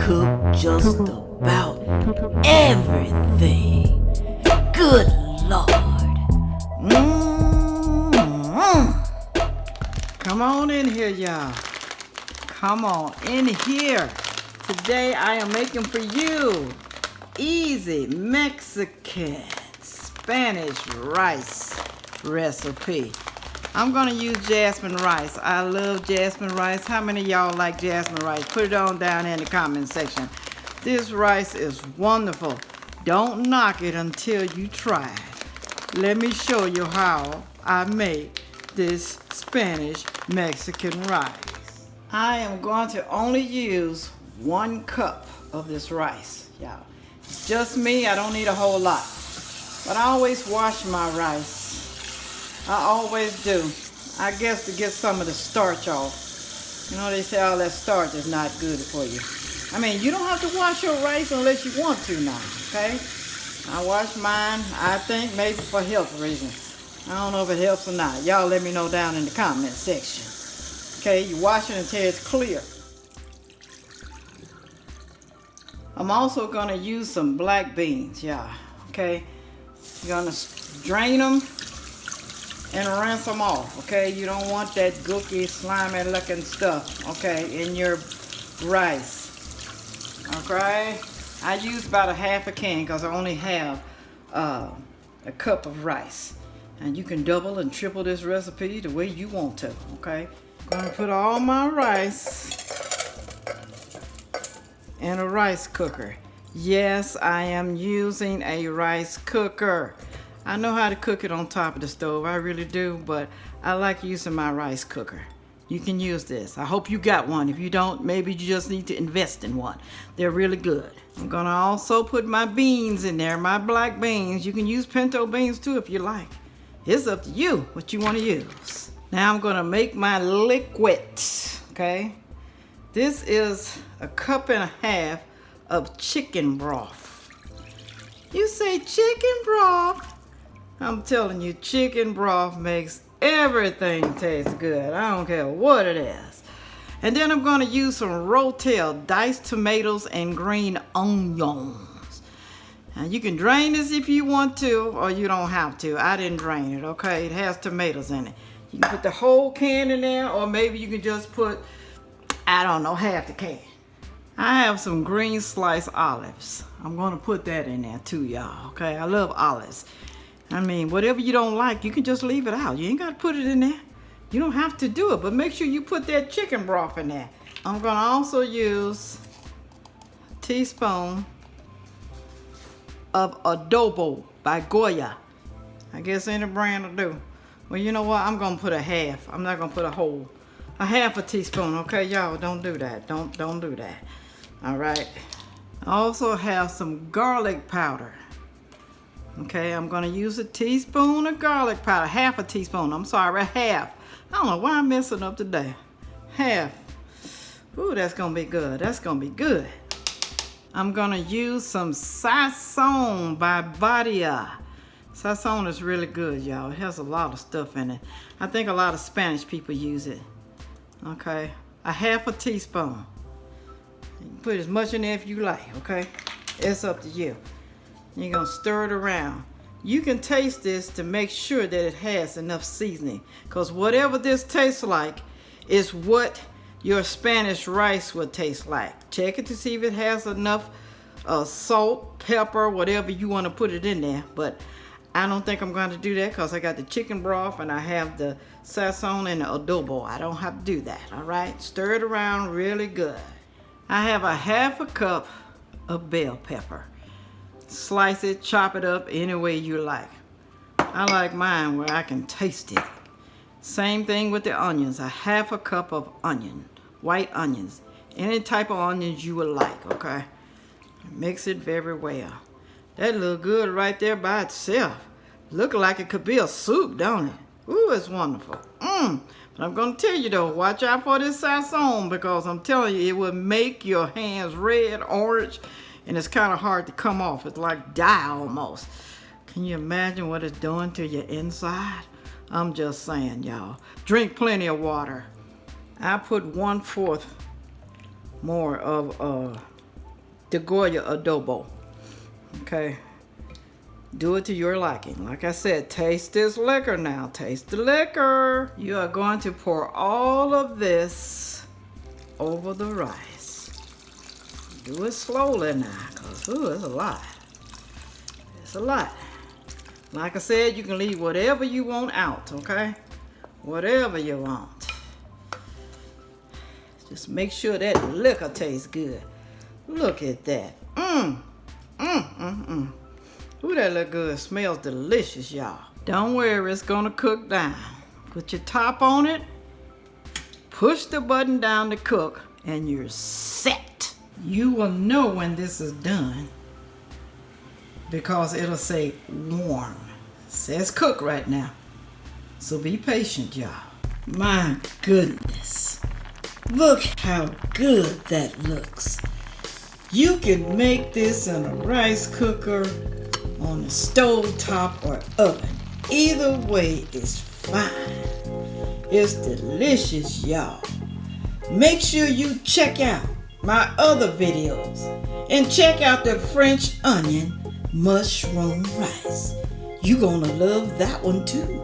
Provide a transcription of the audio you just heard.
cook just about everything. Good Lord. Come on in here, y'all. Come on in here. Today I am making for you easy Mexican Spanish rice recipe. I'm gonna use jasmine rice. I love jasmine rice. How many of y'all like jasmine rice? Put it on down in the comment section. This rice is wonderful. Don't knock it until you try it. Let me show you how I make this Spanish Mexican rice. I am going to only use 1 cup of this rice, y'all. It's just me, I don't need a whole lot. But I always wash my rice. I always do. I guess to get some of the starch off. You know, they say all that starch is not good for you. I mean, you don't have to wash your rice unless you want to now, okay? I wash mine, I think maybe for health reasons. I don't know if it helps or not. Y'all let me know down in the comment section. Okay, you wash it until it's clear. I'm also gonna use some black beans, y'all. Okay, you're gonna drain them and rinse them off. Okay, you don't want that gooky, slimy looking stuff, okay, in your rice. Okay, I use about a half a can because I only have a cup of rice. And you can double and triple this recipe the way you want to, okay? I'm gonna put all my rice in a rice cooker. Yes, I am using a rice cooker. I know how to cook it on top of the stove, I really do, but I like using my rice cooker. You can use this. I hope you got one. If you don't, maybe you just need to invest in one. They're really good. I'm gonna also put my beans in there, my black beans. You can use pinto beans too if you like. It's up to you what you want to use. Now I'm gonna make my liquid, okay? This is a cup and a half of chicken broth. You say chicken broth? I'm telling you, chicken broth makes everything taste good. I don't care what it is. And then I'm gonna use some Rotel Diced Tomatoes and green onions. Now you can drain this if you want to, or you don't have to. I didn't drain it, okay? It has tomatoes in it. You can put the whole can in there, or maybe you can just put, I don't know, half the can. I have some green sliced olives. I'm gonna put that in there too, y'all, okay? I love olives. I mean, whatever you don't like, you can just leave it out. You ain't gotta put it in there. You don't have to do it, but make sure you put that chicken broth in there. I'm gonna also use a teaspoon of Adobo by Goya. I guess any brand will do. Well, you know what? I'm gonna put a half. I'm not gonna put a whole. A half a teaspoon, okay, y'all? Don't do that. Don't do that. All right. I also have some garlic powder. Okay, I'm gonna use a teaspoon of garlic powder. Half a teaspoon. I'm sorry, half. I don't know why I'm messing up today. Half. Ooh, that's gonna be good. That's gonna be good. I'm gonna use some Sazon by Badia. Sazon is really good, y'all. It has a lot of stuff in it. I think a lot of Spanish people use it. Okay, a half a teaspoon. You can put as much in there if you like, okay? It's up to you. You're gonna stir it around. You can taste this to make sure that it has enough seasoning, because whatever this tastes like is what your Spanish rice will taste like. Check it to see if it has enough salt, pepper, whatever you want to put it in there. But I don't think I'm going to do that because I got the chicken broth and I have the sazon and the adobo. I don't have to do that, all right? Stir it around really good. I have a half a cup of bell pepper. Slice it, chop it up any way you like. I like mine where I can taste it. Same thing with the onions. A half a cup of onion, white onions. Any type of onions you would like, okay? Mix it very well. That look good right there by itself. Look like it could be a soup, don't it? Ooh, it's wonderful. But I'm gonna tell you though, watch out for this sazon, because I'm telling you, it will make your hands red, orange, and it's kind of hard to come off. It's like dye almost. Can you imagine what it's doing to your inside? I'm just saying, y'all. Drink plenty of water. I put 1/4 more of the Goya Odobo. Okay. Do it to your liking. Like I said, taste this liquor now. Taste the liquor. You are going to pour all of this over the rice. Do it slowly now, because it's a lot. It's a lot. Like I said, you can leave whatever you want out, okay? Whatever you want. Just make sure that liquor tastes good. Look at that. Ooh, that look good. Smells delicious, y'all. Don't worry, it's gonna cook down. Put your top on it. Push the button down to cook, and you're set. You will know when this is done because it'll say warm. It says cook right now. So be patient, y'all. My goodness. Look how good that looks. You can make this in a rice cooker, on the stove top, or oven. Either way is fine. It's delicious, y'all. Make sure you check out my other videos and check out the French onion mushroom rice. You're gonna love that one too.